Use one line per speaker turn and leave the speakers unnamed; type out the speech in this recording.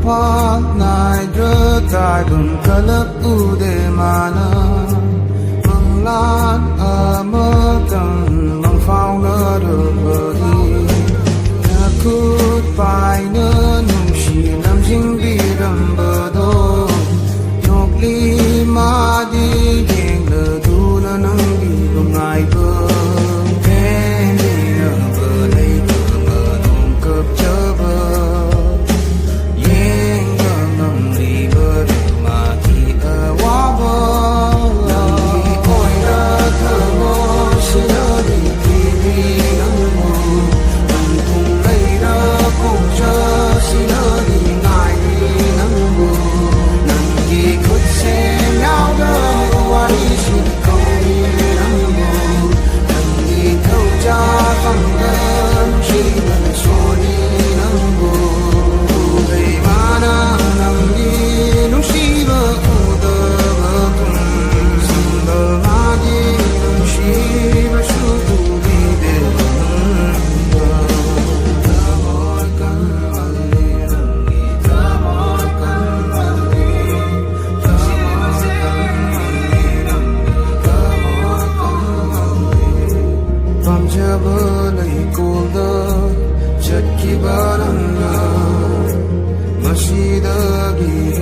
hoa nai rơ tai bừng cả lớp u đề mà na măng lan mơ tầng măng phao ngỡ được vơi na cút bài nơ nung xì nam dinh đi đầm bờ đô nhọc ly ma đi đèn lờ du na nắng đi lùng ngài bờ em đi nở bờ đây bờ mờ nung cướp chớ bờ Masih lagi